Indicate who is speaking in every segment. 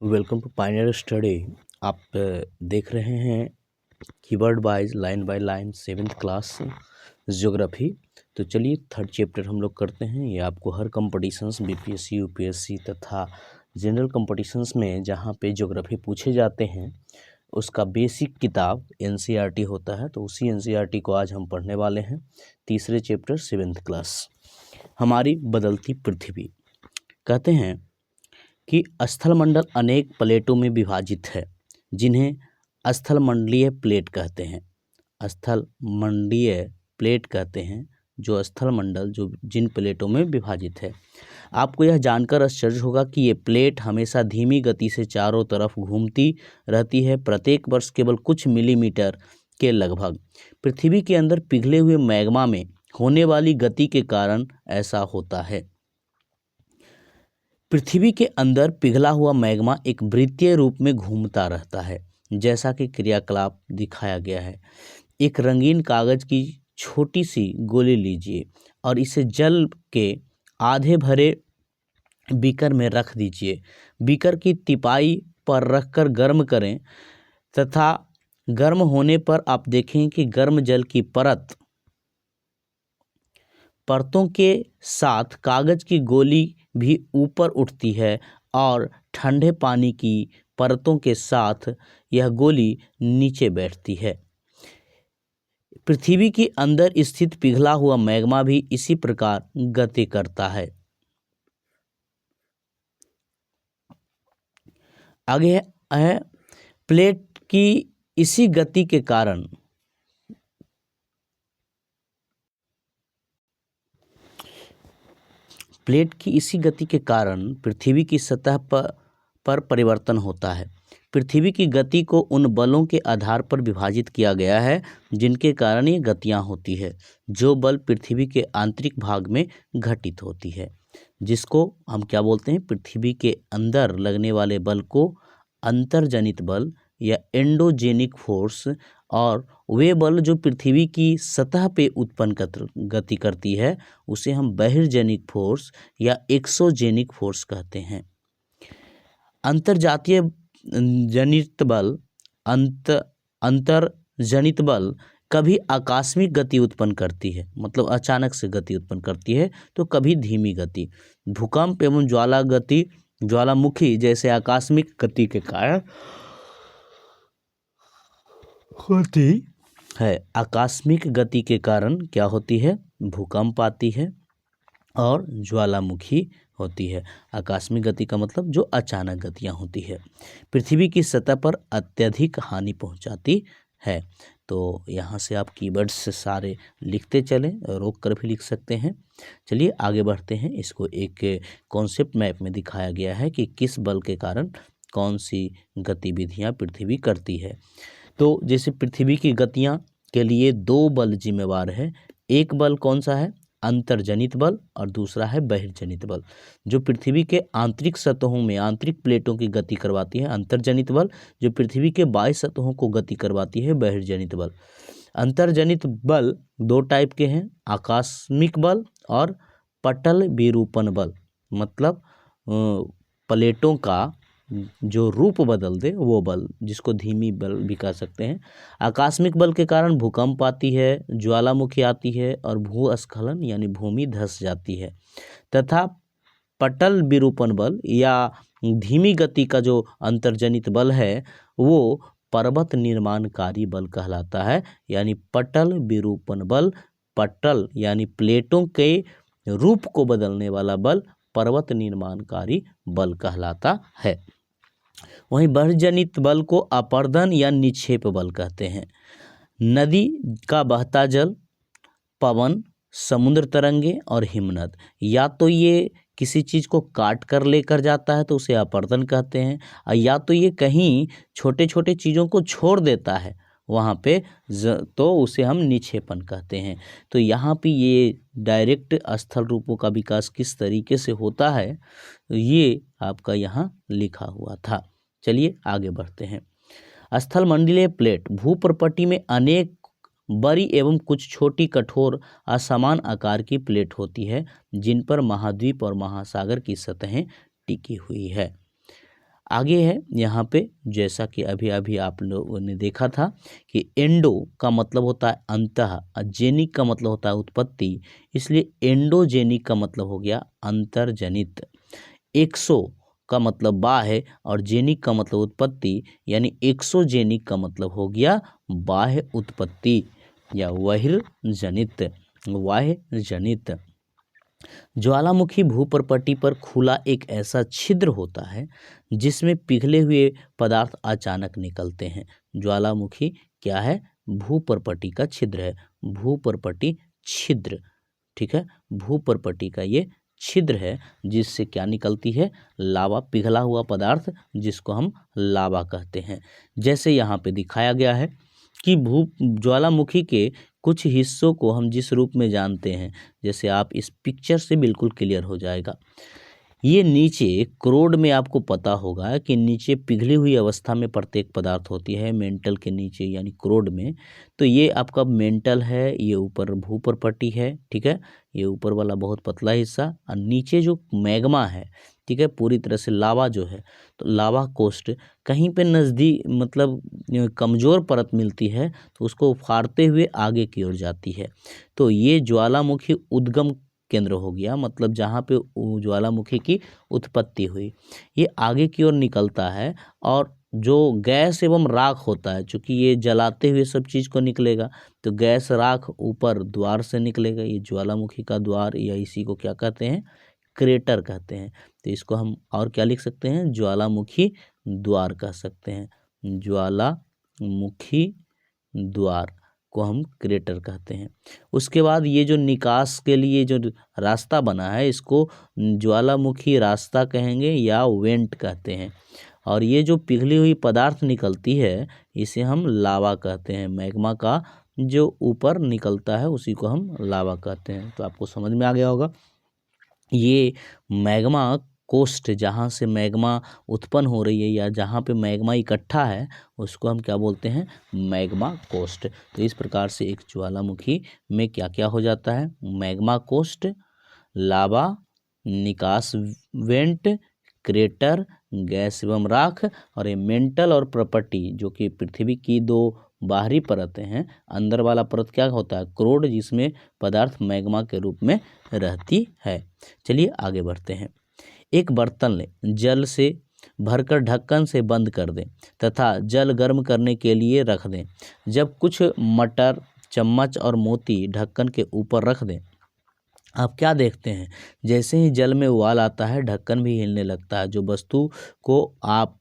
Speaker 1: Welcome to Pioneer study. आप देख रहे हैं keyword wise line by line 7th class geography. तो चलिए थर्ड चैप्टर हम लोग करते हैं। ये आपको हर कंपटीशंस बीपीएससी यूपीएससी तथा जनरल कंपटीशंस में जहाँ पे ज्योग्राफी पूछे जाते हैं उसका बेसिक किताब एनसीईआरटी होता है। तो उसी एनसीईआरटी को आज हम पढ़ने वाले हैं। तीसरे चैप्टर 7th क्लास, हमारी बदलती पृथ्वी। कहते हैं कि स्थलमंडल अनेक प्लेटों में विभाजित है जिन्हें स्थलमंडलीय प्लेट कहते हैं। स्थलमंडलीय प्लेट कहते हैं जो स्थलमंडल जो जिन प्लेटों में विभाजित है। आपको यह जानकर आश्चर्य होगा कि ये प्लेट हमेशा धीमी गति से चारों तरफ घूमती रहती है, प्रत्येक वर्ष केवल कुछ मिलीमीटर के लगभग। पृथ्वी के अंदर पिघले हुए मैग्मा में होने वाली गति के कारण ऐसा होता है। पृथ्वी के अंदर पिघला हुआ मैग्मा एक वृत्तीय रूप में घूमता रहता है, जैसा कि क्रियाकलाप दिखाया गया है। एक रंगीन कागज की छोटी सी गोली लीजिए और इसे जल के आधे भरे बीकर में रख दीजिए। बीकर की तिपाई पर रखकर गर्म करें तथा गर्म होने पर आप देखें कि गर्म जल की परतों के साथ कागज की गोली भी ऊपर उठती है और ठंडे पानी की परतों के साथ यह गोली नीचे बैठती है। पृथ्वी के अंदर स्थित पिघला हुआ मैग्मा भी इसी प्रकार गति करता है। आगे है प्लेट की इसी गति के कारण पृथ्वी की सतह पर परिवर्तन होता है। पृथ्वी की गति को उन बलों के आधार पर विभाजित किया गया है जिनके कारण ये गतियाँ होती है। जो बल पृथ्वी के आंतरिक भाग में घटित होती है, जिसको हम क्या बोलते हैं, पृथ्वी के अंदर लगने वाले बल को अंतर्जनित बल या एंडोजेनिक फोर्स, और वे बल जो पृथ्वी की सतह पे उत्पन्न गति करती है उसे हम बहिर्जनिक फोर्स या एक्सोजेनिक फोर्स कहते हैं। अंतर्जनित बल कभी आकस्मिक गति उत्पन्न करती है, मतलब अचानक से गति उत्पन्न करती है, तो कभी धीमी गति। भूकंप एवं ज्वालामुखी जैसे आकस्मिक गति के कारण होती है। आकस्मिक गति के कारण क्या होती है, भूकंप आती है और ज्वालामुखी होती है। आकस्मिक गति का मतलब जो अचानक गतियाँ होती है, पृथ्वी की सतह पर अत्यधिक हानि पहुंचाती है। तो यहाँ से आप कीवर्ड्स से सारे लिखते चलें, रोक कर भी लिख सकते हैं। चलिए आगे बढ़ते हैं। इसको एक कॉन्सेप्ट मैप में दिखाया गया है कि किस बल के कारण कौन सी गतिविधियाँ पृथ्वी करती है। तो जैसे पृथ्वी की गतियाँ के लिए दो बल जिम्मेवार है। एक बल कौन सा है, अंतर्जनित बल, और दूसरा है बहिर्जनित बल। जो पृथ्वी के आंतरिक सतहों में आंतरिक प्लेटों की गति करवाती है अंतर्जनित बल, जो पृथ्वी के बाह्य सतहों को गति करवाती है बहिर्जनित बल। अंतर्जनित बल दो टाइप के हैं, आकस्मिक बल और पटल विरूपण बल। मतलब प्लेटों का जो रूप बदल दे वो बल, जिसको धीमी बल भी कह सकते हैं। आकस्मिक बल के कारण भूकंप आती है, ज्वालामुखी आती है और भूस्खलन यानी भूमि धंस जाती है। तथा पटल विरूपण बल या धीमी गति का जो अंतर्जनित बल है वो पर्वत निर्माणकारी बल कहलाता है। यानी पटल विरूपण बल, पटल यानी प्लेटों के रूप को बदलने वाला बल पर्वत निर्माणकारी बल कहलाता है। वहीं बहिर्जनित बल को अपर्दन या निक्षेप बल कहते हैं। नदी का बहता जल, पवन, समुद्र तरंगे और हिमनद, या तो ये किसी चीज़ को काट कर लेकर जाता है तो उसे अपर्दन कहते हैं, और या तो ये कहीं छोटे छोटे चीज़ों को छोड़ देता है वहाँ पे तो उसे हम निक्षेपण कहते हैं। तो यहाँ पे ये डायरेक्ट स्थल रूपों का विकास किस तरीके से होता है ये आपका यहाँ लिखा हुआ था। चलिए आगे बढ़ते हैं। स्थलमंडलीय प्लेट भूप्रपट्टी में अनेक बड़ी एवं कुछ छोटी कठोर असमान आकार की प्लेट होती है जिन पर महाद्वीप और महासागर की सतहें टिकी हुई है। आगे है यहाँ पे, जैसा कि अभी अभी आप लोगों ने देखा था कि एंडो का मतलब होता है अंतः और जेनिक का मतलब होता है उत्पत्ति, इसलिए एंडोजेनिक का मतलब हो गया अंतर्जनित। एक्सो का मतलब बाह्य और जेनिक का मतलब उत्पत्ति, यानी एक्सोजेनिक का मतलब हो गया बाह्य उत्पत्ति या बहिर्जनित, बाह्यजनित। ज्वालामुखी भूपर्पटी पर खुला एक ऐसा छिद्र होता है जिसमें पिघले हुए पदार्थ अचानक निकलते हैं। ज्वालामुखी क्या है? भूपर्पटी का छिद्र है, भूपर्पटी छिद्र, ठीक है, भूपर्पटी का ये छिद्र है जिससे क्या निकलती है? लावा, पिघला हुआ पदार्थ जिसको हम लावा कहते हैं। जैसे यहाँ पे दिखाया गया है कि ज्वालामुखी के कुछ हिस्सों को हम जिस रूप में जानते हैं, जैसे आप इस पिक्चर से बिल्कुल क्लियर हो जाएगा। ये नीचे क्रोड में आपको पता होगा कि नीचे पिघली हुई अवस्था में प्रत्येक पदार्थ होती है, मेंटल के नीचे यानी क्रोड में। तो ये आपका मेंटल है, ये ऊपर भूपर्पटी है, ठीक है, ये ऊपर वाला बहुत पतला हिस्सा, और नीचे जो मैग्मा है, ठीक है, पूरी तरह से लावा जो है, तो लावा कोस्ट कहीं पे नज़दीक मतलब कमज़ोर परत मिलती है तो उसको उफाड़ते हुए आगे की ओर जाती है। तो ये ज्वालामुखी उद्गम केंद्र हो गया, मतलब जहाँ पे ज्वालामुखी की उत्पत्ति हुई। ये आगे की ओर निकलता है और जो गैस एवं राख होता है, चूँकि ये जलाते हुए सब चीज़ को निकलेगा, तो गैस राख ऊपर द्वार से निकलेगा। ये ज्वालामुखी का द्वार, या इसी को क्या कहते हैं? क्रेटर कहते हैं। तो इसको हम और क्या लिख सकते हैं? ज्वालामुखी द्वार कह सकते हैं। ज्वालामुखी द्वार को हम क्रेटर कहते हैं। उसके बाद ये जो निकास के लिए जो रास्ता बना है, इसको ज्वालामुखी रास्ता कहेंगे या वेंट कहते हैं। और ये जो पिघली हुई पदार्थ निकलती है, इसे हम लावा कहते हैं। मैग्मा का जो ऊपर निकलता है उसी को हम लावा कहते हैं। तो आपको समझ में आ गया होगा। ये मैग्मा कोस्ट, जहाँ से मैग्मा उत्पन्न हो रही है या जहाँ पे मैग्मा इकट्ठा है, उसको हम क्या बोलते हैं? Magma coast. तो इस प्रकार से एक ज्वालामुखी में क्या क्या हो जाता है? मैग्मा कोस्ट, लावा, निकास वेंट, क्रेटर, गैस एवं राख, और ये मेंटल और प्रॉपर्टी, जो कि पृथ्वी की दो बाहरी परतें हैं। अंदर वाला परत क्या होता है? क्रोड, जिसमें पदार्थ मैग्मा के रूप में रहती है। चलिए आगे बढ़ते हैं। एक बर्तन लें, जल से भरकर ढक्कन से बंद कर दें तथा जल गर्म करने के लिए रख दें। जब कुछ मटर, चम्मच और मोती ढक्कन के ऊपर रख दें, आप क्या देखते हैं? जैसे ही जल में उबाल आता है, ढक्कन भी हिलने लगता है। जो वस्तु को आप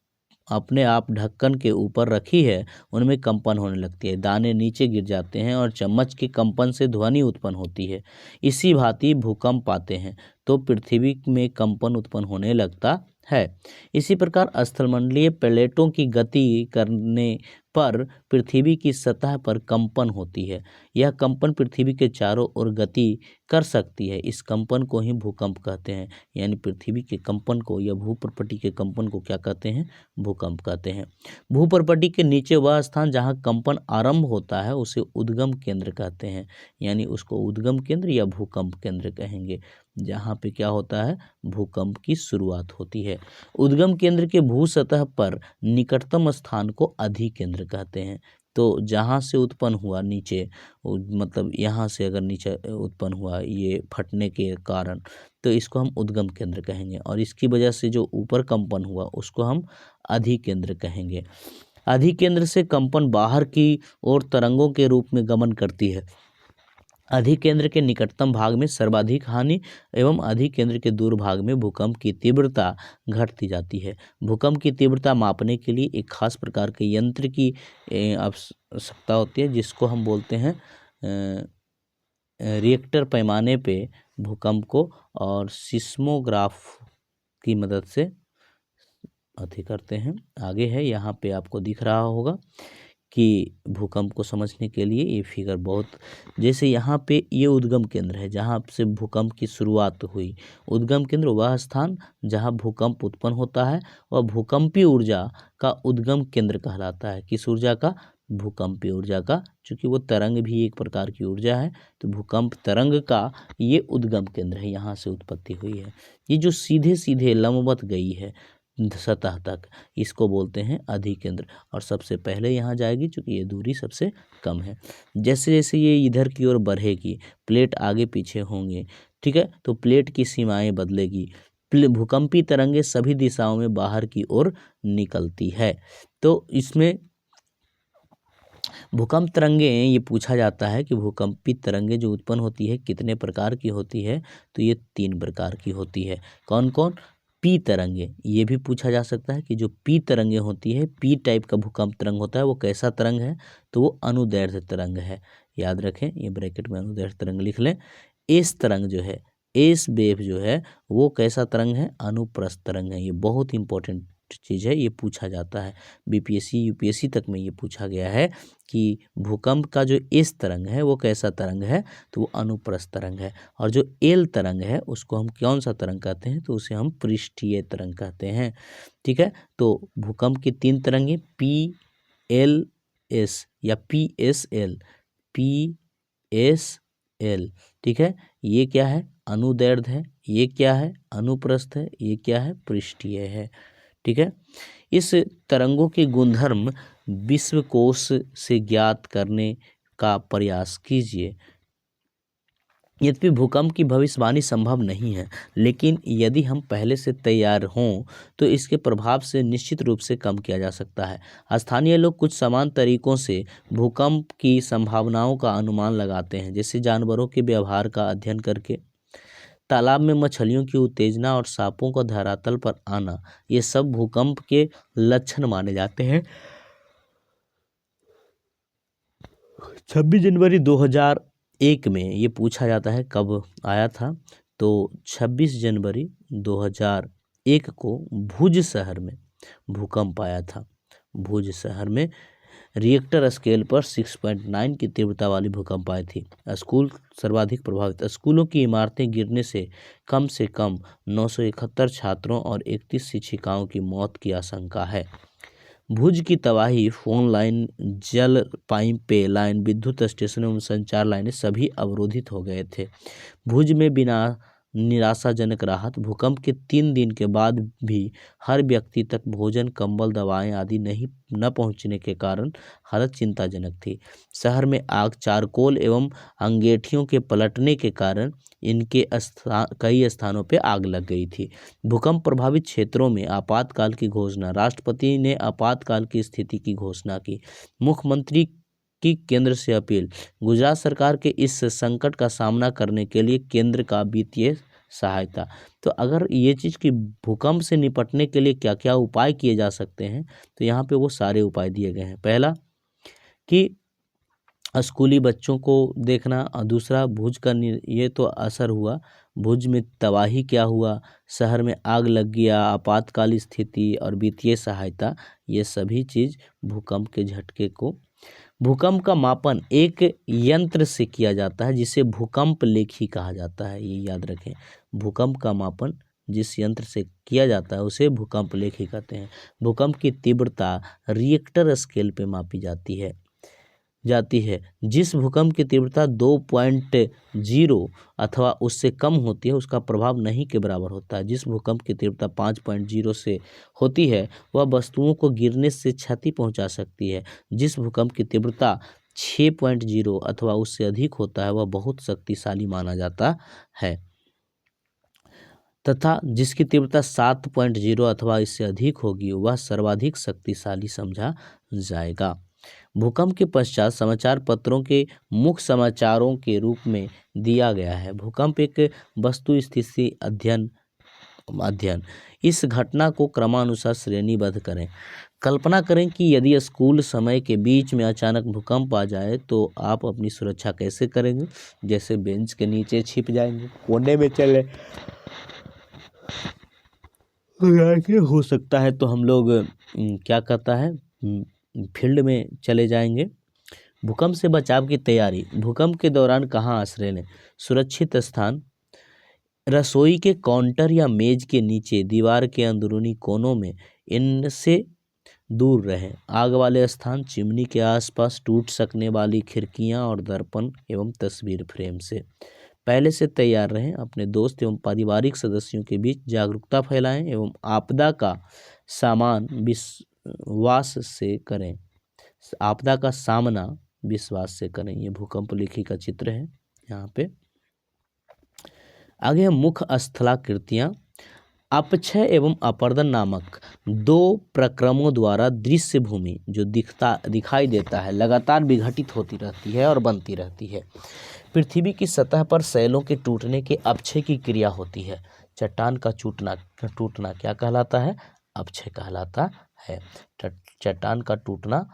Speaker 1: अपने आप ढक्कन के ऊपर रखी है, उनमें कंपन होने लगती है, दाने नीचे गिर जाते हैं और चम्मच के कंपन से ध्वनि उत्पन्न होती है। इसी भांति भूकंप आते हैं तो पृथ्वी में कंपन उत्पन्न होने लगता है। इसी प्रकार स्थलमंडलीय प्लेटों की गति करने पर पृथ्वी की सतह पर कंपन होती है। यह कंपन पृथ्वी के चारों ओर गति कर सकती है। इस कंपन को ही भूकंप कहते हैं। यानी पृथ्वी के कंपन को या भूपर्पटी के कंपन को क्या कहते हैं? भूकंप कहते हैं। भूपर्पटी के नीचे वह स्थान जहाँ कंपन आरंभ होता है उसे उद्गम केंद्र कहते हैं। यानी उसको उद्गम केंद्र या भूकंप केंद्र कहेंगे, जहाँ पे क्या होता है? भूकंप की शुरुआत होती है। उद्गम केंद्र के भू सतह पर निकटतम स्थान को अधिकेंद्र कहते हैं। तो जहाँ से उत्पन्न हुआ नीचे, मतलब यहाँ से अगर नीचे उत्पन्न हुआ ये फटने के कारण, तो इसको हम उद्गम केंद्र कहेंगे। और इसकी वजह से जो ऊपर कंपन हुआ उसको हम अधिकेंद्र कहेंगे। अधिकेंद्र से कंपन बाहर की ओर तरंगों के रूप में गमन करती है। अधिकेंद्र के निकटतम भाग में सर्वाधिक हानि एवं अधिकेंद्र के दूर भाग में भूकंप की तीव्रता घटती जाती है। भूकंप की तीव्रता मापने के लिए एक खास प्रकार के यंत्र की आवश्यकता होती है, जिसको हम बोलते हैं रिएक्टर पैमाने पे भूकंप को और सिस्मोग्राफ की मदद से अति करते हैं। आगे है, यहाँ पे आपको दिख रहा होगा कि भूकंप को समझने के लिए ये फिगर बहुत, जैसे यहाँ पे ये उद्गम केंद्र है जहाँ से भूकंप की शुरुआत हुई। उद्गम केंद्र वह स्थान जहाँ भूकंप उत्पन्न होता है और भूकंपीय ऊर्जा का उद्गम केंद्र कहलाता है। किस ऊर्जा का? भूकंपीय ऊर्जा का। चूँकि वो तरंग भी एक प्रकार की ऊर्जा है, तो भूकंप तरंग का ये उद्गम केंद्र है, यहाँ से उत्पत्ति हुई है। ये जो सीधे सीधे लंबवत गई है, सतह तक, इसको बोलते हैं अधिकेंद्र। और सबसे पहले यहाँ जाएगी क्योंकि ये दूरी सबसे कम है। जैसे जैसे ये इधर की ओर बढ़ेगी, प्लेट आगे पीछे होंगे, ठीक है, तो प्लेट की सीमाएं बदलेगी। भूकंपी तरंगे सभी दिशाओं में बाहर की ओर निकलती है। तो इसमें भूकंप तरंगे, ये पूछा जाता है कि भूकंपी तरंगे जो उत्पन्न होती है कितने प्रकार की होती है, तो ये 3 प्रकार की होती है। कौन कौन? पी तरंगे, ये भी पूछा जा सकता है कि जो पी तरंगे होती है, पी टाइप का भूकंप तरंग होता है, वो कैसा तरंग है, तो वो अनुदैर्ध्य तरंग है। याद रखें, ये ब्रैकेट में अनुदैर्ध्य तरंग लिख लें। एस तरंग जो है, एस वेव जो है, वो कैसा तरंग है? अनुप्रस्थ तरंग है। ये बहुत इंपॉर्टेंट चीज़ है, ये पूछा जाता है बीपीएससी यूपीएससी तक में, ये पूछा गया है कि भूकंप का जो एस तरंग है वो कैसा तरंग है, तो वो अनुप्रस्थ तरंग है। और जो एल तरंग है उसको हम कौन सा तरंग कहते हैं, तो उसे हम पृष्ठीय तरंग कहते हैं। ठीक है, तो भूकंप की 3 तरंगें पी एल एस या P S L, P S L, ठीक है, ये क्या है? अनुदैर्ध्य है। ये क्या है? अनुप्रस्थ है। ये क्या है? पृष्ठीय है। ठीक है, इस तरंगों के गुणधर्म विश्वकोश से ज्ञात करने का प्रयास कीजिए। यद्यपि भूकंप की भविष्यवाणी संभव नहीं है, लेकिन यदि हम पहले से तैयार हों तो इसके प्रभाव से निश्चित रूप से कम किया जा सकता है। स्थानीय लोग कुछ समान तरीकों से भूकंप की संभावनाओं का अनुमान लगाते हैं, जैसे जानवरों के व्यवहार का अध्ययन करके, तालाब में मछलियों की उत्तेजना और सांपों का धरातल पर आना, ये सब भूकंप के लक्षण माने जाते हैं। 26 जनवरी 2001 में ये पूछा जाता है कब आया था, तो 26 जनवरी 2001 को भुज शहर में भूकंप आया था। भुज शहर में रिएक्टर स्केल पर 6.9 की तीव्रता वाली भूकंप आई थी। स्कूल सर्वाधिक प्रभावित, स्कूलों की इमारतें गिरने से कम 971 छात्रों और 31 शिक्षिकाओं की मौत की आशंका है। भुज की तबाही, फोन लाइन, जल पाइप लाइन, विद्युत स्टेशनों एवं संचार लाइनें सभी अवरोधित हो गए थे। भुज में बिना निराशाजनक राहत, भूकंप के 3 दिन के बाद भी हर व्यक्ति तक भोजन, कंबल, दवाएं आदि न पहुंचने के कारण हालत चिंताजनक थी। शहर में आग, चारकोल एवं अंगेठियों के पलटने के कारण इनके कई स्थानों पर आग लग गई थी। भूकंप प्रभावित क्षेत्रों में आपातकाल की घोषणा, राष्ट्रपति ने आपातकाल की स्थिति की घोषणा की। मुख्यमंत्री की केंद्र से अपील, गुजरात सरकार के इस संकट का सामना करने के लिए केंद्र का वित्तीय सहायता। तो अगर ये चीज़ कि भूकंप से निपटने के लिए क्या क्या उपाय किए जा सकते हैं, तो यहाँ पे वो सारे उपाय दिए गए हैं। पहला कि स्कूली बच्चों को देखना, और दूसरा भुज का ये तो असर हुआ, भुज में तबाही क्या हुआ, शहर में आग लग गया, आपातकाल स्थिति और वित्तीय सहायता, ये सभी चीज़ भूकंप के झटके को। भूकंप का मापन एक यंत्र से किया जाता है जिसे भूकंप लेखी कहा जाता है, ये याद रखें। भूकंप का मापन जिस यंत्र से किया जाता है उसे भूकंप लेखी कहते हैं। भूकंप की तीव्रता रिएक्टर स्केल पे मापी जाती है। जिस भूकंप की तीव्रता 2.0 अथवा उससे कम होती है उसका प्रभाव नहीं के बराबर होता है। जिस भूकंप की तीव्रता 5.0 से होती है वह वस्तुओं को गिरने से क्षति पहुंचा सकती है। जिस भूकंप की तीव्रता 6.0 अथवा उससे अधिक होता है वह बहुत शक्तिशाली माना जाता है, तथा जिसकी तीव्रता 7.0 अथवा इससे अधिक होगी वह सर्वाधिक शक्तिशाली समझा जाएगा। भूकंप के पश्चात समाचार पत्रों के मुख्य समाचारों के रूप में दिया गया है। भूकंप एक वस्तु स्थिति अध्ययन। इस घटना को क्रमानुसार श्रेणीबद्ध करें। कल्पना करें कि यदि स्कूल समय के बीच में अचानक भूकंप आ जाए तो आप अपनी सुरक्षा कैसे करेंगे? जैसे बेंच के नीचे छिप जाएंगे, कोने में चले, हो सकता है तो हम लोग क्या कहता है फील्ड में चले जाएंगे। भूकंप से बचाव की तैयारी। भूकंप के दौरान कहाँ आश्रय लें? सुरक्षित स्थान, रसोई के काउंटर या मेज के नीचे, दीवार के अंदरूनी कोनों में, इनसे दूर रहें। आग वाले स्थान, चिमनी के आसपास, टूट सकने वाली खिड़कियां और दर्पण एवं तस्वीर फ्रेम से। पहले से तैयार रहें, अपने दोस्त एवं पारिवारिक सदस्यों के बीच जागरूकता फैलाएं एवं आपदा का सामान विश्वास से करें। आपदा का सामना विश्वास से करें। ये भूकंप लेखी का चित्र है यहाँ पे। आगे है मुख्य स्थलाकृतियाँ। अपक्षय एवं अपर्दन नामक दो प्रक्रमों द्वारा दृश्य भूमि जो दिखाई देता है लगातार विघटित होती रहती है और बनती रहती है। पृथ्वी की सतह पर शैलों के टूटने के अपक्षय की क्रिया होती है। चट्टान का टूटना क्या कहलाता है? अपक्षय कहलाता है। चट्टान का टूटना,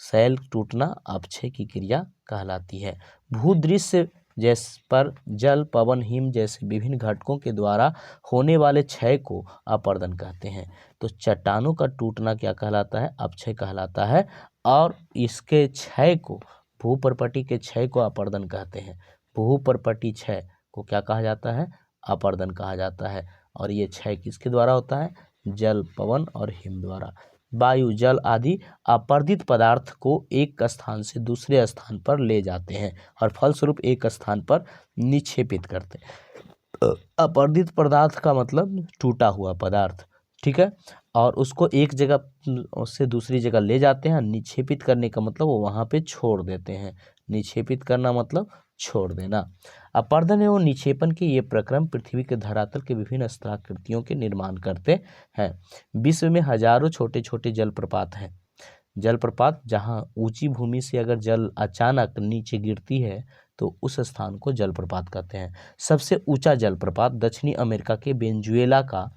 Speaker 1: शैल टूटना अपक्षय की क्रिया कहलाती है। भूदृश्य जैस पर जल, पवन, हिम जैसे विभिन्न घटकों के द्वारा होने वाले क्षय को अपर्दन कहते हैं। तो चट्टानों का टूटना क्या कहलाता है? अपक्षय कहलाता है। और इसके क्षय को, भूपर्पटी के क्षय को अपर्दन कहते हैं। भूपर्पटी क्षय को क्या कहा जाता है? अपर्दन कहा जाता है। और ये क्षय किसके द्वारा होता है? जल, पवन और हिम द्वारा। वायु, जल आदि अपर्दित पदार्थ को एक स्थान से दूसरे स्थान पर ले जाते हैं और फलस्वरूप एक स्थान पर निक्षेपित करते हैं। अपर्दित पदार्थ का मतलब टूटा हुआ पदार्थ, ठीक है। और उसको एक जगह से दूसरी जगह ले जाते हैं। निक्षेपित करने का मतलब वो वहाँ पे छोड़ देते हैं। निक्षेपित करना मतलब छोड़ देना। अपर्दन एवं निक्षेपण के ये प्रक्रम पृथ्वी के धरातल के विभिन्न स्थलाकृतियों के निर्माण करते हैं। विश्व में हजारों छोटे छोटे जलप्रपात हैं। जलप्रपात, जहाँ ऊंची भूमि से अगर जल अचानक नीचे गिरती है तो उस स्थान को जलप्रपात कहते हैं। सबसे ऊंचा जलप्रपात दक्षिणी अमेरिका के वेनेजुएला का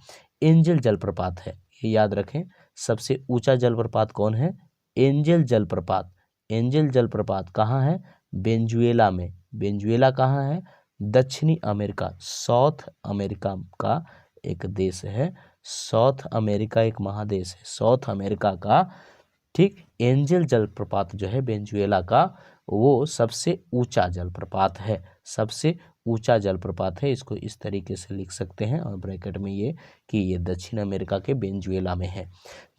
Speaker 1: एंजल जलप्रपात है। ये याद रखें, सबसे ऊंचा जलप्रपात कौन है? एंजल जलप्रपात। एंजल जलप्रपात कहाँ है? वेनेजुएला में। वेनेजुएला कहाँ है? दक्षिणी अमेरिका, साउथ अमेरिका का एक देश है। साउथ अमेरिका एक महादेश है, साउथ अमेरिका का, ठीक। एंजल जलप्रपात जो है वेनेजुएला का, वो सबसे ऊंचा जलप्रपात है। सबसे ऊंचा जलप्रपात है। इसको इस तरीके से लिख सकते हैं और ब्रैकेट में ये कि ये दक्षिण अमेरिका के वेनेजुएला में है।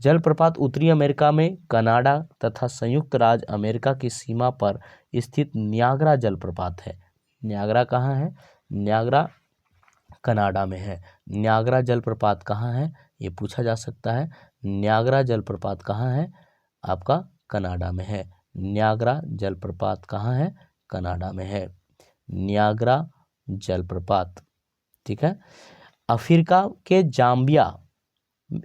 Speaker 1: जलप्रपात उत्तरी अमेरिका में कनाडा तथा संयुक्त राज्य अमेरिका की सीमा पर स्थित नियाग्रा जलप्रपात है। नियाग्रा कहाँ है? नियाग्रा कनाडा में है। नियाग्रा जलप्रपात कहाँ है? ये पूछा जा सकता है। नियाग्रा जलप्रपात कहाँ है? आपका कनाडा में है। नियाग्रा जलप्रपात कहाँ है? कनाडा में है। नियाग्रा जलप्रपात, ठीक है। अफ्रीका के जाम्बिया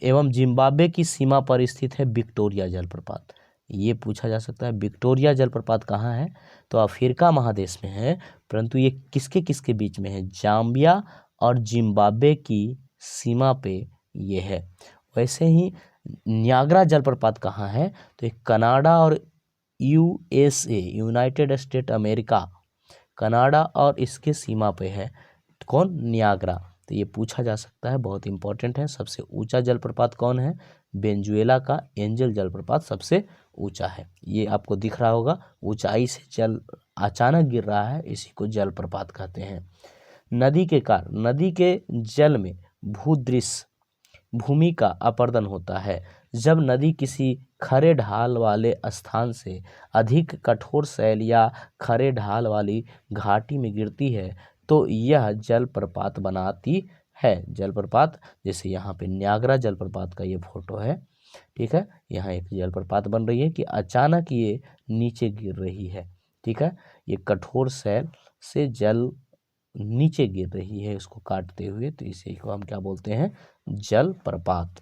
Speaker 1: एवं जिम्बाब्वे की सीमा पर स्थित है विक्टोरिया जलप्रपात। ये पूछा जा सकता है, विक्टोरिया जलप्रपात कहाँ है? तो अफ्रीका महादेश में है, परंतु ये किसके किसके बीच में है? जाम्बिया और जिम्बाब्वे की सीमा पे ये है। वैसे ही नियाग्रा जलप्रपात कहाँ है? तो एक कनाडा और USA, United state America, Canada और इसके सीमा पे है। कौन? नियाग्रा। तो ये पूछा जा सकता है, बहुत इंपॉर्टेंट है। सबसे ऊंचा जलप्रपात कौन है? वेनेजुएला का एंजल जलप्रपात सबसे ऊंचा है। ये आपको दिख रहा होगा, ऊंचाई से जल अचानक गिर रहा है, इसी को जलप्रपात कहते हैं। नदी के कारण, नदी के जल में भूदृश्य भूमि का अपर्दन होता है। जब नदी किसी खरे ढाल वाले स्थान से अधिक कठोर शैल या खरे ढाल वाली घाटी में गिरती है तो यह जलप्रपात बनाती है। जलप्रपात, जैसे यहाँ पे नियाग्रा जलप्रपात का ये फोटो है, ठीक है। यहाँ एक जलप्रपात बन रही है कि अचानक ये नीचे गिर रही है, ठीक है। ये कठोर शैल से जल नीचे गिर रही है इसको काटते हुए, तो इसे को हम क्या बोलते हैं? जलप्रपात।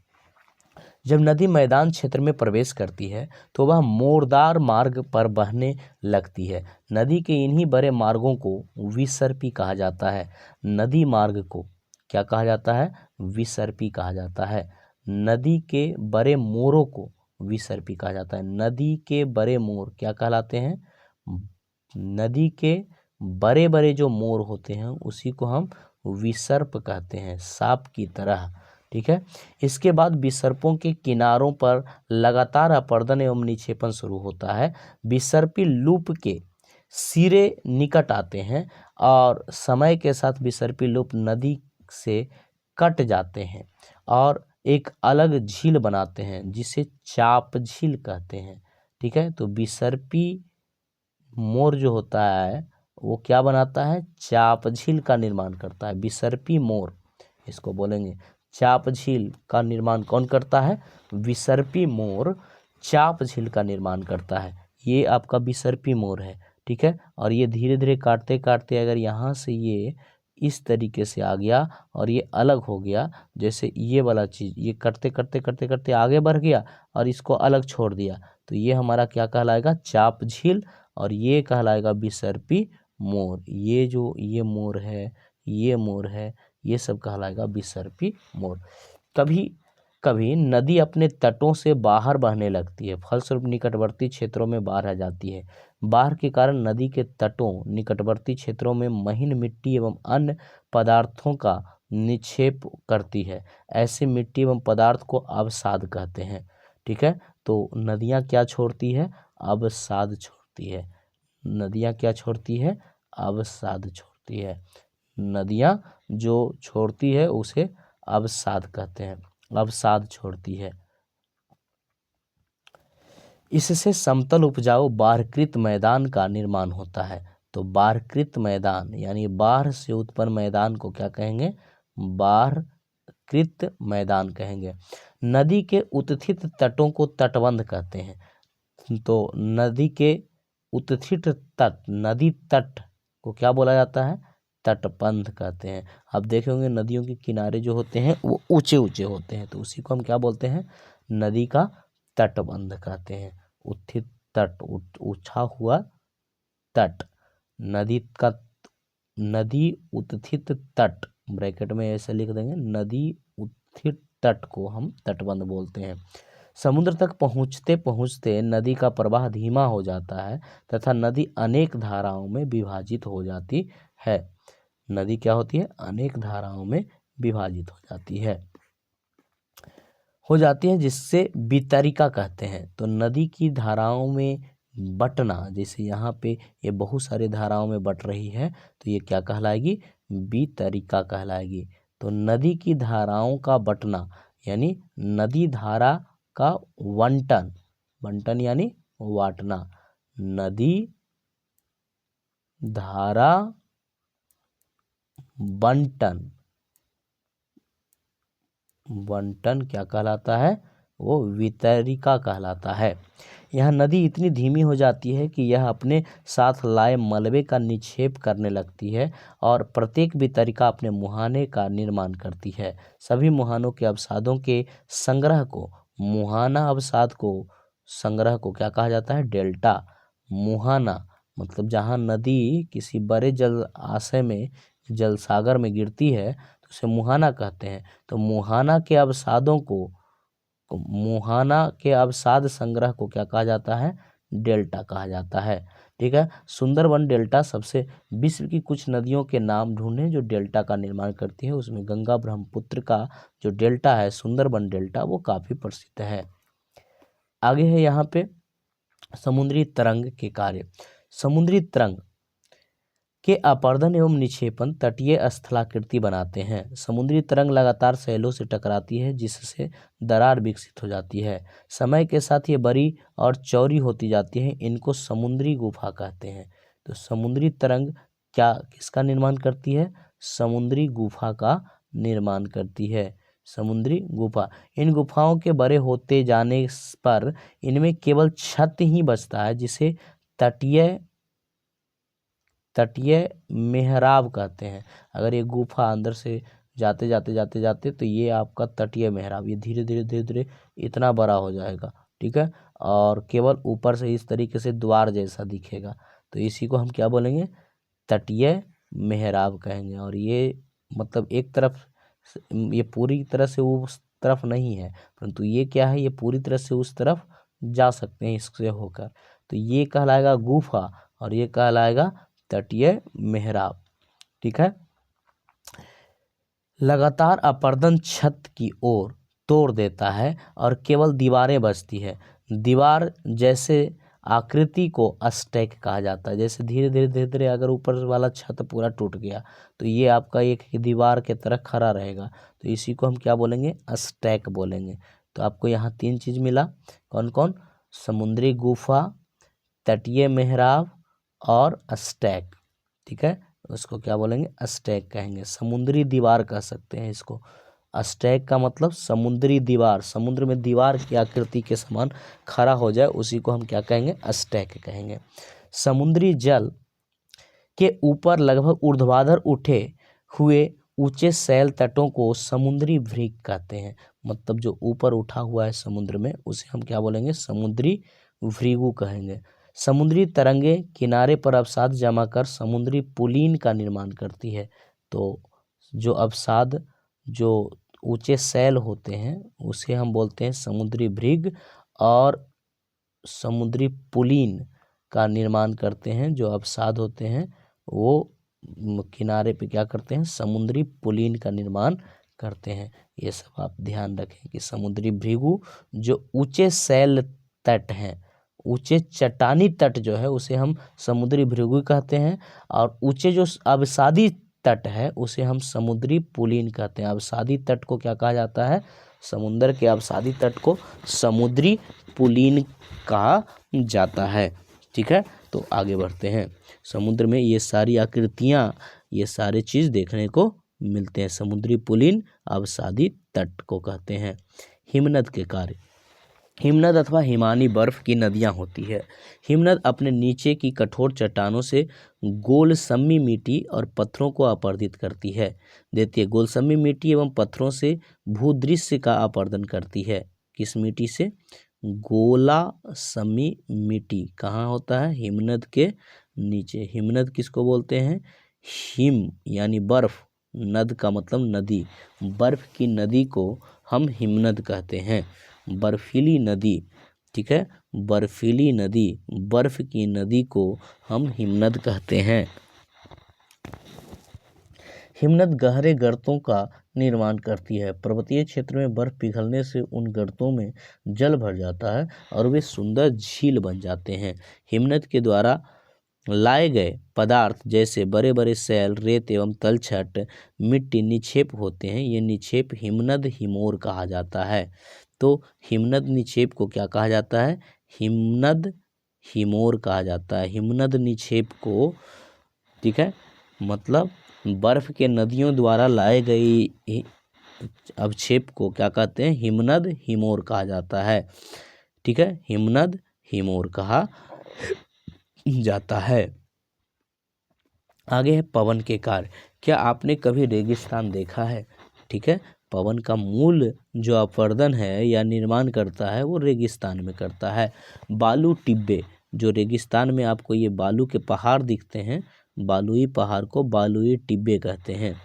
Speaker 1: जब नदी मैदान क्षेत्र में प्रवेश करती है तो वह मोरदार मार्ग पर बहने लगती है। नदी के इन्हीं बड़े मार्गों को विसर्पी कहा जाता है। नदी मार्ग को क्या कहा जाता है? विसर्पी कहा जाता है। नदी के बड़े मोरों को विसर्पी कहा जाता है। नदी के बड़े मोर क्या कहलाते हैं? नदी के बड़े बड़े जो मोर होते हैं उसी को हम विसर्प कहते हैं, सांप की तरह, ठीक है। इसके बाद विसर्पों के किनारों पर लगातार अपर्दन एवं निक्षेपण शुरू होता है। विसर्पी लूप के सिरे निकट आते हैं और समय के साथ विसर्पी लूप नदी से कट जाते हैं और एक अलग झील बनाते हैं जिसे चाप झील कहते हैं, ठीक है। तो विसर्पी मोर जो होता है वो क्या बनाता है, चाप झील का निर्माण करता है। विसर्पी मोर इसको बोलेंगे। चाप झील का निर्माण कौन करता है, विसर्पी मोर चाप झील का निर्माण करता है। ये आपका विसर्पी मोर है, ठीक है। और ये धीरे धीरे काटते काटते अगर यहाँ से ये इस तरीके से आ गया और ये अलग हो गया, जैसे ये वाला चीज़ ये करते करते करते करते आगे बढ़ गया और इसको अलग छोड़ दिया, तो ये हमारा क्या कहलाएगा, चाप झील। और ये कहलाएगा विसर्पी मोर। ये जो ये मोर है, ये मोर है, ये सब कहलाएगा विसर्पी मोर। कभी कभी नदी अपने तटों से बाहर बहने लगती है, फलस्वरूप निकटवर्ती क्षेत्रों में बाढ़ आ जाती है। बाढ़ के कारण नदी के तटों निकटवर्ती क्षेत्रों में महीन मिट्टी एवं अन्य पदार्थों का निक्षेप करती है। ऐसे मिट्टी एवं पदार्थ को अवसाद कहते हैं, ठीक है। तो नदियाँ क्या छोड़ती है, अवसाद छोड़ती है। नदियाँ क्या छोड़ती है, अवसाद छोड़ती है। नदियाँ जो छोड़ती है उसे अवसाद कहते हैं, अवसाद छोड़ती है। इससे समतल उपजाऊ बाढ़कृत मैदान का निर्माण होता है। तो बाढ़कृत मैदान यानी बाढ़ से उत्पन्न मैदान को क्या कहेंगे, बाढ़कृत मैदान कहेंगे। नदी के उत्थित तटों को तटबंध कहते हैं। तो नदी के उत्थित तट, नदी तट को क्या बोला जाता है, तटबंध कहते हैं। आप देखे होंगे नदियों के किनारे जो होते हैं वो ऊंचे ऊंचे होते हैं, तो उसी को हम क्या बोलते हैं, नदी का तटबंध कहते हैं। उत्थित तट, ऊंचा हुआ तट, नदी का, नदी उत्थित तट, ब्रैकेट में ऐसे लिख देंगे, नदी उत्थित तट को हम तटबंध बोलते हैं। समुद्र तक पहुँचते पहुँचते नदी का प्रवाह धीमा हो जाता है तथा नदी अनेक धाराओं में विभाजित हो जाती है। नदी क्या होती है, अनेक धाराओं में विभाजित हो जाती है, जिससे वितरिका कहते हैं। तो नदी की धाराओं में बटना, जैसे यहाँ पे ये बहुत सारे धाराओं में बट रही है, तो ये क्या कहलाएगी, वितरिका कहलाएगी। तो नदी की धाराओं का बटना यानी नदी धारा का वंटन, बंटन यानी वाटना, नदी धारा बंटन, बंटन क्या कहलाता है, वो वितरिका कहलाता है। यह नदी इतनी धीमी हो जाती है कि यह अपने साथ लाए मलबे का निक्षेप करने लगती है और प्रत्येक वितरिका अपने मुहाने का निर्माण करती है। सभी मुहानों के अवसादों के संग्रह को, मुहाना अवसाद को, संग्रह को क्या कहा जाता है, डेल्टा। मुहाना मतलब जहाँ नदी किसी बड़े जल आशय में, जल सागर में गिरती है तो उसे मुहाना कहते हैं। तो मुहाना के अवसादों को, मुहाना के अवसाद संग्रह को क्या कहा जाता है, डेल्टा कहा जाता है, ठीक है। सुंदरबन डेल्टा सबसे, विश्व की कुछ नदियों के नाम ढूंढें जो डेल्टा का निर्माण करती है, उसमें गंगा ब्रह्मपुत्र का जो डेल्टा है, सुंदरबन डेल्टा, वो काफ़ी प्रसिद्ध है। आगे है यहाँ पे समुद्री तरंग के कार्य। समुद्री तरंग के अपर्दन एवं निक्षेपण तटीय स्थलाकृति बनाते हैं। समुद्री तरंग लगातार सैलों से टकराती है जिससे दरार विकसित हो जाती है। समय के साथ ये बड़ी और चौड़ी होती जाती है, इनको समुद्री गुफा कहते हैं। तो समुद्री तरंग क्या, किसका निर्माण करती है, समुद्री गुफा का निर्माण करती है, समुद्री गुफा। इन गुफाओं के बड़े होते जाने पर इनमें केवल छत ही बचता है, जिसे तटीय मेहराब कहते हैं। अगर ये गुफा अंदर से जाते जाते जाते जाते तो ये आपका तटीय मेहराब, ये धीरे धीरे धीरे धीरे इतना बड़ा हो जाएगा, ठीक है। और केवल ऊपर से इस तरीके से द्वार जैसा दिखेगा, तो इसी को हम क्या बोलेंगे, तटीय मेहराब कहेंगे। और ये मतलब एक तरफ, ये पूरी तरह से उस तरफ नहीं है, परंतु ये क्या है, ये पूरी तरह से उस तरफ जा सकते हैं इससे होकर। तो ये कहलाएगा गुफा और ये कहलाएगा तटीय मेहराब, ठीक है। लगातार अपर्दन छत की ओर तोड़ देता है और केवल दीवारें बचती है। दीवार जैसे आकृति को अस्टैक कहा जाता है। जैसे धीरे धीरे धीरे धीरे अगर ऊपर वाला छत पूरा टूट गया तो ये आपका एक दीवार के तरह खड़ा रहेगा, तो इसी को हम क्या बोलेंगे, अस्टैक बोलेंगे। तो आपको यहाँ 3 चीज़ मिला, कौन कौन, समुद्री गुफा, तटीय मेहराब और अस्टैक, ठीक है, उसको क्या बोलेंगे, स्टैक कहेंगे। समुद्री दीवार कह सकते हैं इसको। स्टैक का मतलब समुद्री दीवार, समुद्र में दीवार की आकृति के समान खड़ा हो जाए उसी को हम क्या कहेंगे, स्टैक कहेंगे। समुद्री जल के ऊपर लगभग ऊर्ध्वाधर उठे हुए ऊंचे शैल तटों को समुद्री भृग कहते हैं। मतलब जो ऊपर उठा हुआ है समुद्र में उसे हम क्या बोलेंगे, समुद्री भृगु कहेंगे। समुद्री तरंगे किनारे पर अवसाद जमा कर समुद्री पुलीन का निर्माण करती है। तो जो अवसाद, जो ऊंचे शैल होते हैं उसे हम बोलते हैं समुद्री भृग, और समुद्री पुलीन का निर्माण करते हैं। जो अवसाद होते हैं वो किनारे पे क्या करते हैं, समुद्री पुलीन का निर्माण करते हैं। ये सब आप ध्यान रखें कि समुद्री भृगु जो ऊंचे शैल तट हैं, ऊंचे चट्टानी तट जो है उसे हम समुद्री भृगु कहते हैं, और ऊंचे जो अवसादी तट है उसे हम समुद्री पुलीन कहते हैं। अवसादी तट को क्या कहा जाता है, समुद्र के अवसादी तट को समुद्री पुलीन कहा जाता है। ठीक है, तो आगे बढ़ते हैं। समुद्र में ये सारी आकृतियाँ, ये सारे चीज़ देखने को मिलते हैं। समुद्री पुलीन अवसादी तट को कहते हैं। हिमनद के कार्य। हिमनद अथवा हिमानी बर्फ की नदियाँ होती है। हिमनद अपने नीचे की कठोर चट्टानों से गोलसम्मी मिट्टी और पत्थरों को अपरदित करती है, देती है। गोलसम्मी मिट्टी एवं पत्थरों से भूदृश्य का अपरदन करती है। किस मिट्टी से, गोलासम्मी मिट्टी कहाँ होता है, हिमनद के नीचे। हिमनद किसको बोलते हैं, हिम यानी बर्फ, नद का मतलब नदी, बर्फ की नदी को हम हिमनद कहते हैं। बर्फीली नदी, ठीक है, बर्फीली नदी, बर्फ की नदी को हम हिमनद कहते हैं। हिमनद गहरे गर्तों का निर्माण करती है। पर्वतीय क्षेत्र में बर्फ पिघलने से उन गर्तों में जल भर जाता है और वे सुंदर झील बन जाते हैं। हिमनद के द्वारा लाए गए पदार्थ जैसे बड़े बड़े शैल, रेत एवं तलछट मिट्टी निक्षेप होते हैं। ये निक्षेप हिमनद हिमोर कहा जाता है। तो हिमनद निक्षेप को क्या कहा जाता है, हिमनद हिमोर कहा जाता है। हिमनद निक्षेप को, ठीक है, मतलब बर्फ के नदियों द्वारा लाए गई अवक्षेप को क्या कहते हैं, हिमनद हिमोर कहा जाता है। ठीक है, हिमनद हिमोर कहा जाता है। आगे है पवन के कार्य। क्या आपने कभी रेगिस्तान देखा है? ठीक है, पवन का मूल जो अपरदन है या निर्माण करता है वो रेगिस्तान में करता है। बालू टिब्बे, जो रेगिस्तान में आपको ये बालू के पहाड़ दिखते हैं, बालुई पहाड़ को बालुई टिब्बे कहते हैं।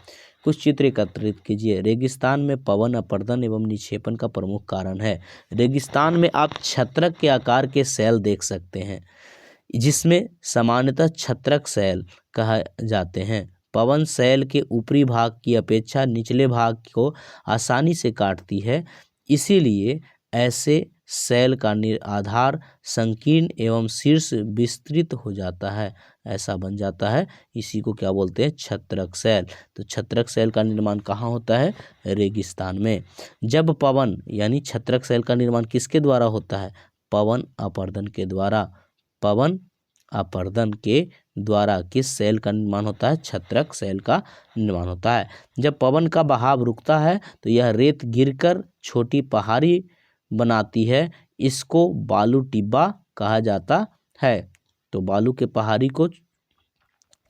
Speaker 1: कुछ चित्र एकत्रित कीजिए। रेगिस्तान में पवन अपरदन एवं निक्षेपण का प्रमुख कारण है। रेगिस्तान में आप छत्रक के आकार के शैल देख सकते हैं, जिसमें सामान्यतः छत्रक शैल कहा जाते हैं। पवन शैल के ऊपरी भाग की अपेक्षा निचले भाग को आसानी से काटती है, इसीलिए ऐसे शैल का आधार संकीर्ण एवं शीर्ष विस्तृत हो जाता है, ऐसा बन जाता है। इसी को क्या बोलते हैं, छत्रक शैल। तो छत्रक शैल का निर्माण कहाँ होता है, रेगिस्तान में। जब पवन यानी छत्रक शैल का निर्माण किसके द्वारा होता है, पवन अपरदन के द्वारा। पवन अपरदन के द्वारा किस शैल का निर्माण होता है, छत्रक शैल का निर्माण होता है। जब पवन का बहाव रुकता है तो यह रेत गिरकर छोटी पहाड़ी बनाती है, इसको बालू टिब्बा कहा जाता है। तो बालू के पहाड़ी को,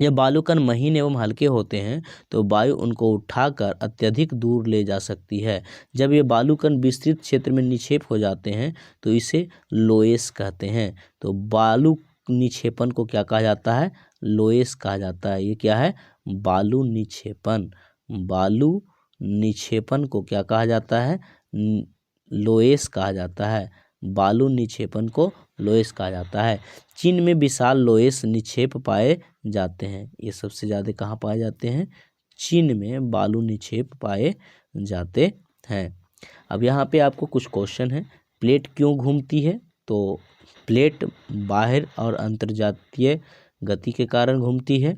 Speaker 1: यह बालूकण महीन एवं हल्के होते हैं तो वायु उनको उठाकर अत्यधिक दूर ले जा सकती है। जब ये बालूकण विस्तृत क्षेत्र में निक्षेप हो जाते हैं तो इसे लोएस कहते हैं। तो बालू निक्षेपण को क्या कहा जाता है, लोएस कहा जाता है। ये क्या है, बालू निक्षेपण। बालू निक्षेपण को क्या कहा जाता है, लोएस कहा जाता है। बालू निक्षेपण को लोएस कहा जाता है। चीन में विशाल लोएस निक्षेप पाए जाते हैं। ये सबसे ज़्यादा कहाँ पाए जाते हैं, चीन में बालू निक्षेप पाए जाते हैं। अब यहाँ पे आपको कुछ क्वेश्चन है। प्लेट क्यों घूमती है, तो प्लेट बाहर और अंतर्जातीय गति के कारण घूमती है।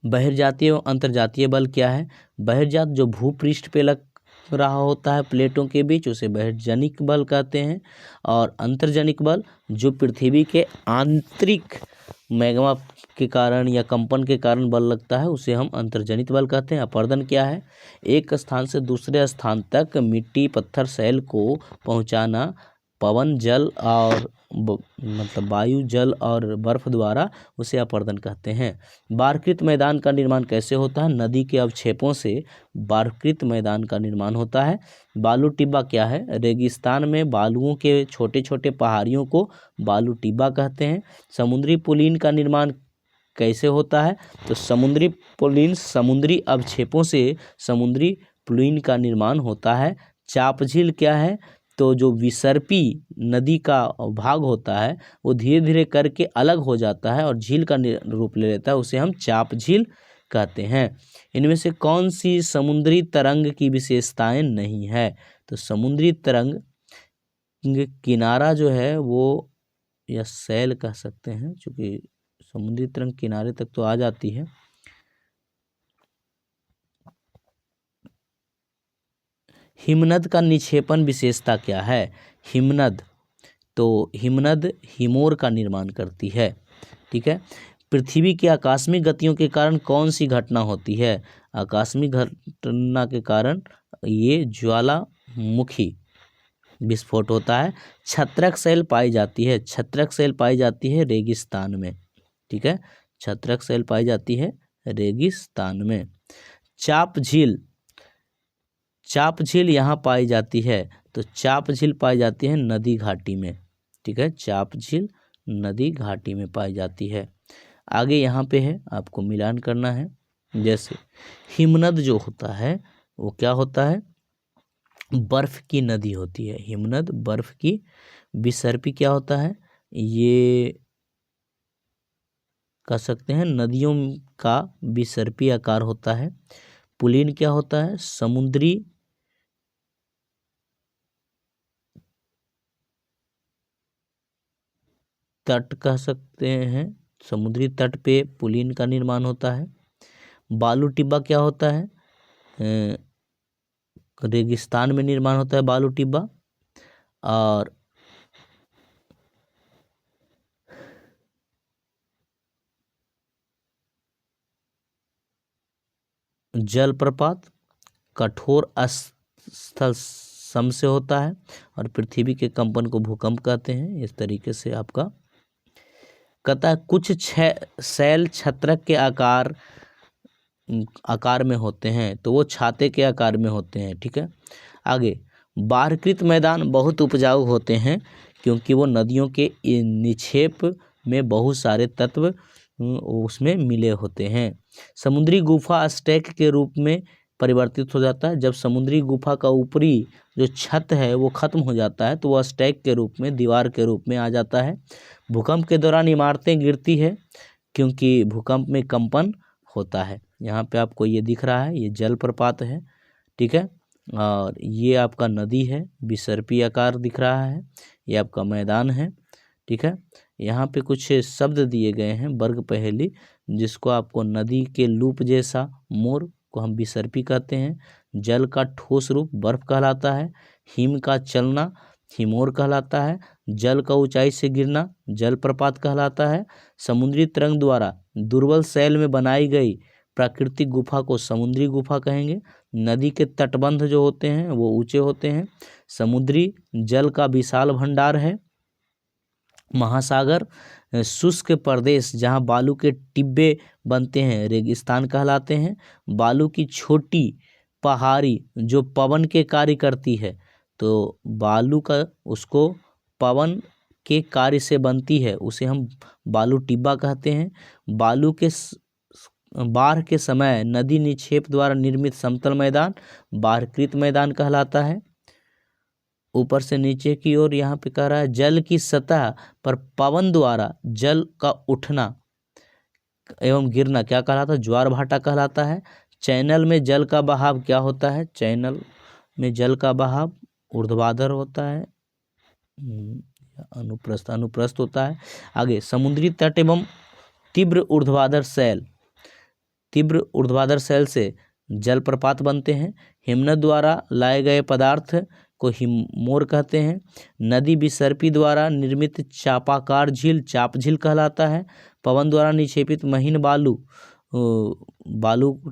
Speaker 1: बहिर्जातीय और अंतर्जातीय बल क्या है, बहिर्जात जो भूपृष्ठ पे लग रहा होता है प्लेटों के बीच उसे बहिर्जनिक बल कहते हैं, और अंतर्जनिक बल जो पृथ्वी के आंतरिक मैग्मा के कारण या कंपन के कारण बल लगता है उसे हम अंतर्जनित बल कहते हैं। अपर्दन क्या है? एक स्थान से दूसरे स्थान तक मिट्टी, पत्थर, शैल को पहुंचाना पवन, जल और मतलब वायु, जल और बर्फ द्वारा, उसे अपर्दन कहते हैं। बारकृत मैदान का निर्माण कैसे होता है? नदी के अवक्षेपों से बारकृत मैदान का निर्माण होता है। बालू टिब्बा क्या है? रेगिस्तान में बालुओं के छोटे छोटे पहाड़ियों को बालू टिब्बा कहते हैं। समुद्री पुलिन का निर्माण कैसे होता है? तो समुद्री पुलिन समुद्री अवक्षेपों से समुद्री पुलिन का निर्माण होता है। चाप झील क्या है? तो जो विसर्पी नदी का भाग होता है वो धीरे धीरे करके अलग हो जाता है और झील का रूप ले लेता है, उसे हम चाप झील कहते हैं। इनमें से कौन सी समुद्री तरंग की विशेषताएं नहीं है? तो समुद्री तरंग किनारा जो है वो, या सैल कह सकते हैं, क्योंकि समुद्री तरंग किनारे तक तो आ जाती है। हिमनद का निक्षेपण विशेषता क्या है? हिमनद, तो हिमनद हिमोर का निर्माण करती है। ठीक है। पृथ्वी की आकस्मिक गतियों के कारण कौन सी घटना होती है? आकस्मिक घटना के कारण ये ज्वालामुखी विस्फोट होता है। छत्रक शैल पाई जाती है, छत्रक शैल पाई जाती है रेगिस्तान में। ठीक है, छत्रक शैल पाई जाती है रेगिस्तान में। चाप झील, चाप झील यहाँ पाई जाती है, तो चाप झील पाई जाती है नदी घाटी में। ठीक है, चाप झील नदी घाटी में पाई जाती है। आगे यहाँ पे है, आपको मिलान करना है। जैसे हिमनद जो होता है वो क्या होता है? बर्फ की नदी होती है हिमनद, बर्फ की। विसर्पी क्या होता है? ये कह सकते हैं नदियों का विसर्पी आकार होता है। पुलिन क्या होता है? समुद्री तट कह सकते हैं, समुद्री तट पे पुलिन का निर्माण होता है। बालू टिब्बा क्या होता है? रेगिस्तान में निर्माण होता है बालू टिब्बा। और जलप्रपात कठोर स्थल सम से होता है, और पृथ्वी के कंपन को भूकंप कहते हैं। इस तरीके से आपका कहता है कुछ शैल छत्रक के आकार में होते हैं, तो वो छाते के आकार में होते हैं। ठीक है, आगे बारकृत मैदान बहुत उपजाऊ होते हैं क्योंकि वो नदियों के निक्षेप में बहुत सारे तत्व उसमें मिले होते हैं। समुद्री गुफा स्टैक के रूप में परिवर्तित हो जाता है। जब समुद्री गुफा का ऊपरी जो छत है वो खत्म हो जाता है तो वह स्टैक के रूप में, दीवार के रूप में आ जाता है। भूकंप के दौरान इमारतें गिरती है क्योंकि भूकंप में कंपन होता है। यहाँ पे आपको ये दिख रहा है, ये जलप्रपात है। ठीक है, और ये आपका नदी है, विसर्पी आकार दिख रहा है, ये आपका मैदान है। ठीक है, यहाँ पे कुछ शब्द दिए गए हैं वर्ग पहेली, जिसको आपको नदी के लूप जैसा मोर को हम विसर्पी कहते हैं। जल का ठोस रूप बर्फ कहलाता है। हिम का चलना हिमोर कहलाता है। जल का ऊंचाई से गिरना जलप्रपात कहलाता है। समुद्री तरंग द्वारा दुर्बल शैल में बनाई गई प्राकृतिक गुफा को समुद्री गुफा कहेंगे। नदी के तटबंध जो होते हैं वो ऊंचे होते हैं। समुद्री जल का विशाल भंडार है। महासागर शुष्क प्रदेश जहाँ बालू के टिब्बे बनते हैं रेगिस्तान कहलाते हैं। बालू की छोटी पहाड़ी जो पवन के कार्य करती है, तो बालू का उसको पवन के कार्य से बनती है, उसे हम बालू टिब्बा कहते हैं। बालू के बाढ़ के समय नदी निक्षेप द्वारा निर्मित समतल मैदान बाढ़कृत मैदान कहलाता है। ऊपर से नीचे की ओर यहाँ पे कह रहा है जल की सतह पर पवन द्वारा जल का उठना एवं गिरना क्या कहलाता है? ज्वार भाटा कहलाता है। चैनल में जल का बहाव क्या होता है? चैनल में जल का बहाव ऊर्ध्वाधर होता है, अनुप्रस्थ होता है। आगे समुद्री तट एवं तीव्र ऊर्ध्वाधर शैल, तीव्र ऊर्ध्वाधर शैल से जलप्रपात बनते हैं। हिमनद द्वारा लाए गए पदार्थ को हिमोर कहते हैं। नदी विसर्पी द्वारा निर्मित चापाकार झील चाप झील कहलाता है। पवन द्वारा निक्षेपित महीन बालू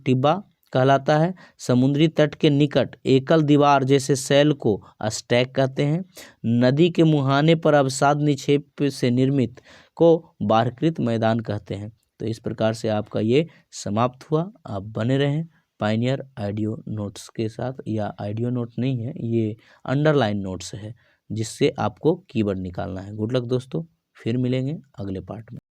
Speaker 1: टिब्बा कहलाता है। समुद्री तट के निकट एकल दीवार जैसे शैल को स्टैक कहते हैं। नदी के मुहाने पर अवसाद निक्षेप से निर्मित को बारकृत मैदान कहते हैं। तो इस प्रकार से आपका ये समाप्त हुआ। आप बने रहें पायनियर ऑडियो नोट्स के साथ, या ऑडियो नोट नहीं है, ये अंडरलाइन नोट्स है जिससे आपको कीवर्ड निकालना है। गुड लक दोस्तों, फिर मिलेंगे अगले पार्ट में।